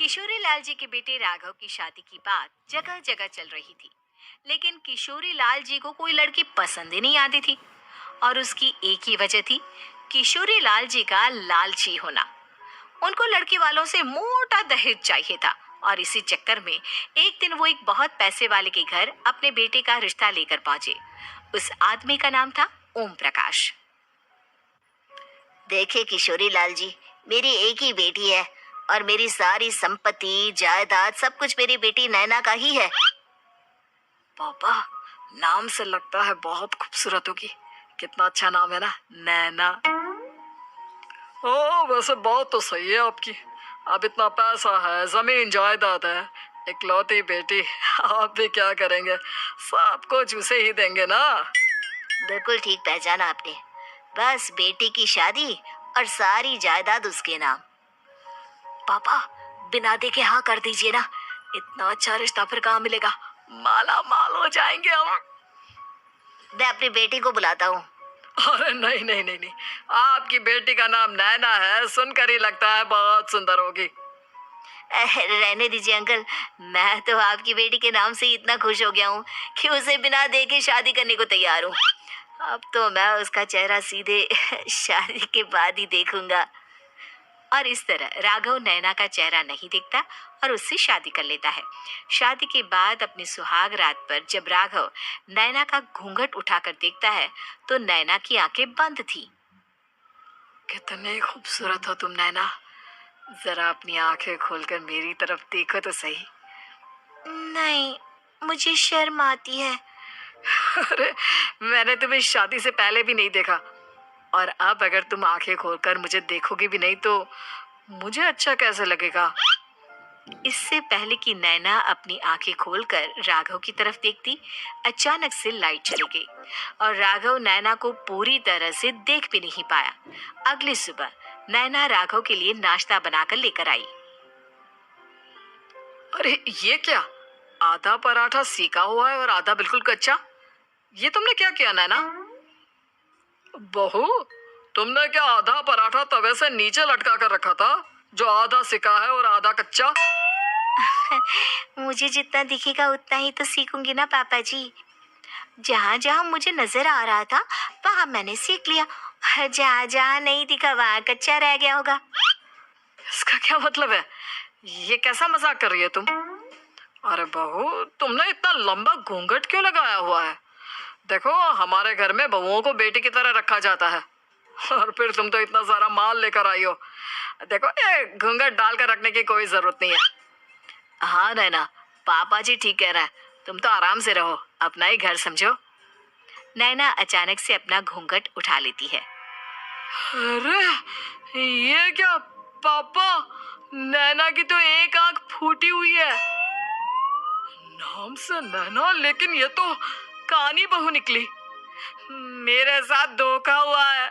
किशोरी लाल जी के बेटे राघव की शादी की बात जगह जगह चल रही थी। लेकिन किशोरी लाल जी को कोई लड़की पसंद ही नहीं आती थी। और उसकी एक ही वजह थी, किशोरी लाल जी का लालची होना। उनको लड़की वालों से मोटा दहेज चाहिए था। और इसी चक्कर में एक दिन वो एक बहुत पैसे वाले के घर अपने बेटे का रिश्ता लेकर पहुंचे। उस आदमी का नाम था ओम प्रकाश। देखे किशोरी लाल जी, मेरी एक ही बेटी है और मेरी सारी संपत्ति जायदाद सब कुछ मेरी बेटी नैना का ही है। पापा, नाम से लगता है बहुत खूबसूरत होगी। कितना अच्छा नाम है ना, नैना। ओ, वैसे बात तो सही है आपकी। अब इतना पैसा है, जमीन जायदाद है, इकलौती बेटी। आप भी क्या करेंगे, सब कुछ उसे ही देंगे ना। बिल्कुल ठीक पहचाना आपने। बस बेटी की शादी और सारी जायदाद उसके नाम। पापा, बिना देखे हाँ कर दीजिए ना। इतना अच्छा रिश्ता फिर कहाँ मिलेगा, माला माल हो जाएंगे हम। मैं अपनी बेटी को बुलाता हूँ। अरे नहीं नहीं नहीं नहीं, आपकी बेटी का नाम नैना है, सुनकर ही लगता है बहुत सुंदर होगी। रहने दीजिए अंकल, मैं तो आपकी बेटी के नाम से ही इतना खुश हो गया हूँ कि उसे बिना देखे शादी करने को तैयार हूँ। अब तो मैं उसका चेहरा सीधे शादी के बाद ही देखूंगा। और इस तरह राघव नैना का चेहरा नहीं देखता और उससे शादी कर लेता है। शादी के बाद अपनी सुहाग रात पर जब राघव नैना का घूंघट उठाकर देखता है तो नैना की आंखें बंद थी। कितनी खूबसूरत हो तुम नैना, जरा अपनी आंखें खोलकर मेरी तरफ देखो तो सही। नहीं, मुझे शर्म आती है। अरे, मैंने तुम्हें शादी से पहले भी नहीं देखा, और अब अगर तुम आंखें खोलकर मुझे देखोगी भी नहीं तो मुझे अच्छा कैसे लगेगा। इससे पहले कि नैना अपनी आंखें खोलकर राघव की तरफ देखती, अचानक से लाइट चली गई और राघव नैना को पूरी तरह से देख भी नहीं पाया। अगली सुबह नैना राघव के लिए नाश्ता बनाकर लेकर आई। अरे ये क्या, आधा पराठा सेका हुआ है और आधा बिल्कुल कच्चा। ये तुमने क्या किया नैना? बहू, तुमने क्या आधा पराठा तवे से नीचे लटका कर रखा था, जो आधा सेका है और आधा कच्चा? मुझे जितना दिखेगा उतना ही तो सीखूंगी ना पापा जी। जहाँ जहाँ मुझे नजर आ रहा था वहाँ मैंने सीख लिया, जहाँ जहाँ नहीं दिखा वहाँ कच्चा रह गया होगा। इसका क्या मतलब है? ये कैसा मजाक कर रही है तुम? अरे बहू, तुमने इतना लंबा घूंघट क्यों लगाया हुआ है? देखो, हमारे घर में बहुओं को बेटी की तरह रखा जाता है, और फिर तुम तो इतना सारा माल लेकर आई हो। देखो, ये घूंघट डालकर रखने की कोई जरूरत नहीं है। हाँ नैना, पापा जी ठीक कह रहे हैं, तुम तो आराम से रहो, अपना ही घर समझो। नैना अचानक से अपना घूंघट उठा लेती है। अरे ये क्या पापा, नैना की तो एक आंख फूटी हुई है। नाम से नैना, लेकिन ये तो कानी बहू निकली। मेरे साथ धोखा हुआ है,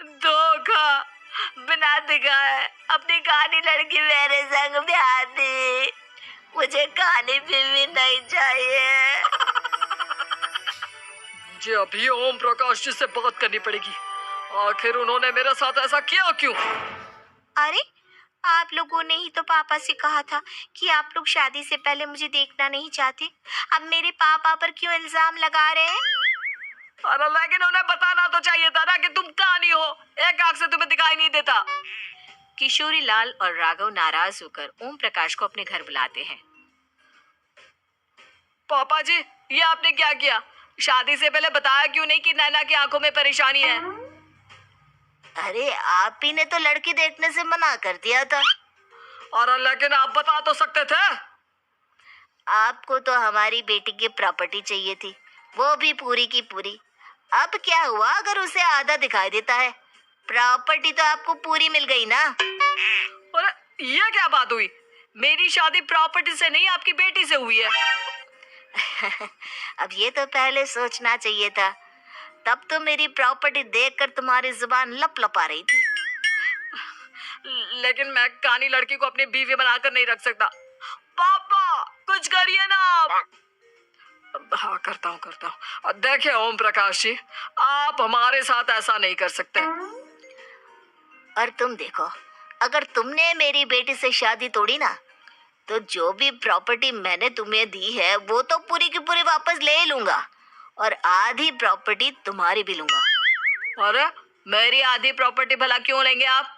धोखा। बिना दिखाए अपनी कानी लड़की मेरे संग ब्याह दी। मुझे कानी बीवी नहीं चाहिए। मुझे अभी ओम प्रकाश जी से बात करनी पड़ेगी। आखिर उन्होंने मेरे साथ ऐसा किया क्यों? अरे, आप लोगों ने ही तो पापा से कहा था कि आप लोग शादी से पहले मुझे देखना नहीं चाहते। अब मेरे पापा पर क्यों इल्जाम लगा रहे हैं? अरे लेकिन उन्हें बताना तो चाहिए था ना कि तुम कानी हो, एक आंख से तुम्हें दिखाई नहीं देता। किशोरी लाल और राघव नाराज होकर ओम प्रकाश को अपने घर बुलाते हैं। पापा जी, ये आपने क्या किया? शादी से पहले बताया क्यों नहीं कि नैना की आंखों में परेशानी है? अरे, आप ही ने तो लड़की देखने से मना कर दिया था। और लेकिन आप बता तो सकते थे। आपको तो हमारी बेटी की प्रॉपर्टी चाहिए थी, वो भी पूरी की पूरी। अब क्या हुआ अगर उसे आधा दिखाई देता है? प्रॉपर्टी तो आपको पूरी मिल गई ना। और ये क्या बात हुई? मेरी शादी प्रॉपर्टी से नहीं, आपकी बेटी से हुई है। अब ये तो पहले सोचना चाहिए था। तब तो मेरी प्रॉपर्टी देखकर तुम्हारी जुबान लप लप आ रही थी। लेकिन मैं कानी लड़की को अपनी बीवी बनाकर नहीं रख सकता। पापा, कुछ करिए ना आप। हाँ, करता हूँ। देखिए ओम प्रकाश जी, आप हमारे साथ ऐसा नहीं कर सकते। और तुम देखो, अगर तुमने मेरी बेटी से शादी तोड़ी ना तो जो भी प्रॉपर्टी मैंने तुम्हें दी है वो तो पूरी की पूरी वापस ले लूंगा और आधी प्रॉपर्टी तुम्हारी भी लूंगा। अरे मेरी आधी प्रॉपर्टी भला क्यों लेंगे आप?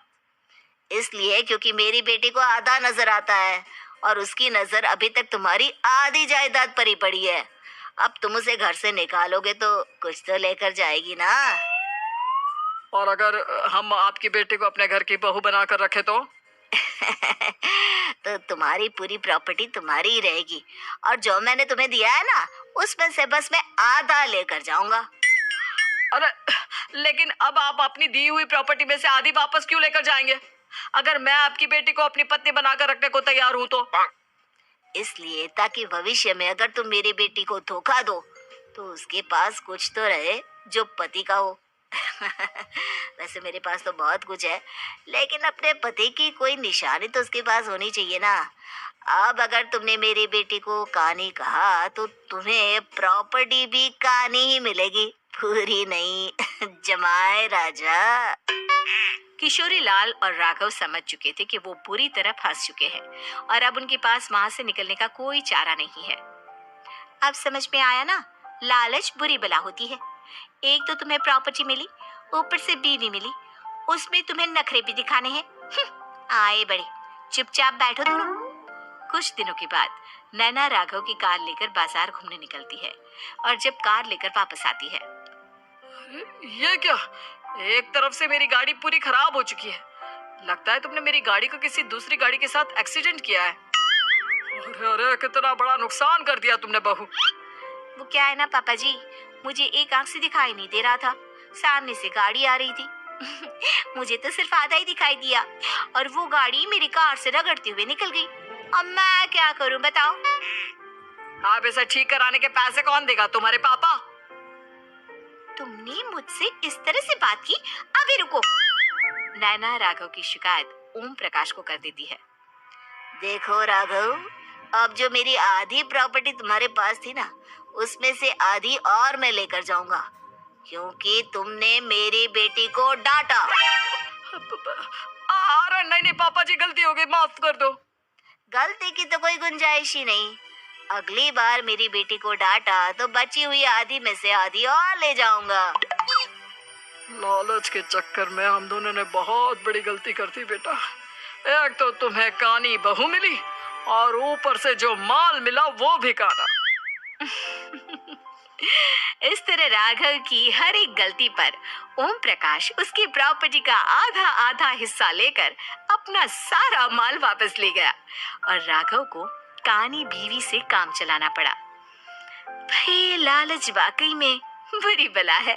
इसलिए क्योंकि मेरी बेटी को आधा नजर आता है और उसकी नजर अभी तक तुम्हारी आधी जायदाद पर ही पड़ी है। अब तुम उसे घर से निकालोगे तो कुछ तो लेकर जाएगी ना। और अगर हम आपकी बेटी को अपने घर की बहू बनाकर रखे तो? तो तुम्हारी पूरी प्रॉपर्टी तुम्हारी ही रहेगी और जो मैंने तुम्हें दिया है ना उसमें से बस मैं आधा लेकर जाऊंगा। अरे लेकिन अब आप अपनी दी हुई प्रॉपर्टी में से आधी वापस क्यों लेकर जाएंगे? अगर मैं आपकी बेटी को अपनी पत्नी बनाकर रखने को तैयार हूं तो? इसलिए ताकि भविष्य में अगर तुम मेरी बेटी को धोखा दो तो उसके पास कुछ तो रहे जो पति का हो। वैसे मेरे पास तो बहुत कुछ है लेकिन अपने पति की कोई निशानी तो उसके पास होनी चाहिए ना। अब अगर तुमने मेरी बेटी को कहानी कहा तो तुम्हें प्रॉपर्टी भी कहानी ही मिलेगी, पूरी नहीं। जमाए राजा। किशोरी लाल और राघव समझ चुके थे कि वो बुरी तरह फंस चुके हैं और अब उनके पास वहां से निकलने का कोई चारा नहीं है। अब समझ में आया ना, लालच बुरी बला होती है। एक तो तुम्हें प्रॉपर्टी मिली, ऊपर से बीवी मिली, उसमें तुम्हें नखरे भी दिखाने हैं। आए बड़े, चुपचाप बैठो दोनों। कुछ दिनों के बाद नैना राघव की कार लेकर बाजार घूमने निकलती है और जब कार लेकर वापस आती है, ये क्या? एक तरफ से मेरी गाड़ी पूरी खराब हो चुकी है। लगता है तुमने मेरी गाड़ी को किसी दूसरी गाड़ी के साथ एक्सीडेंट किया है। अरे अरे कितना बड़ा नुकसान कर दिया तुमने बहू। वो क्या है ना पापा जी, मुझे एक आंख से दिखाई नहीं दे रहा था, सामने से गाड़ी आ रही थी। मुझे तो सिर्फ आधा ही दिखाई दिया और वो गाड़ी मेरी कार से रगड़ते हुए निकल गई। अब मैं क्या करूं बताओ? आप इसे ठीक कराने के पैसे कौन देगा? तुम्हारे पापा? तुमने मुझसे इस तरह से बात की? अभी रुको। नैना राघव की शिकायत ओम प्रकाश को कर देती है। देखो राघव, अब जो मेरी आधी प्रॉपर्टी तुम्हारे पास थी ना उसमें से आधी और मैं लेकर जाऊंगा क्योंकि तुमने मेरी बेटी को डांटा। अरे नहीं नहीं पापा जी, गलती हो गई, माफ कर दो। गलती की तो कोई गुंजाइश ही नहीं। अगली बार मेरी बेटी को डांटा तो बची हुई आधी में से आधी और ले जाऊंगा। लालच के चक्कर में हम दोनों ने बहुत बड़ी गलती कर दी बेटा। एक तो तुम्हें कानी बहू मिली और ऊपर से जो माल मिला वो भी काना। इस तरह राघव की हर एक गलती पर ओम प्रकाश उसकी प्रॉपर्टी का आधा आधा हिस्सा लेकर अपना सारा माल वापस ले गया और राघव को कानी बीवी से काम चलाना पड़ा। भाई लालच वाकई में बुरी बला है।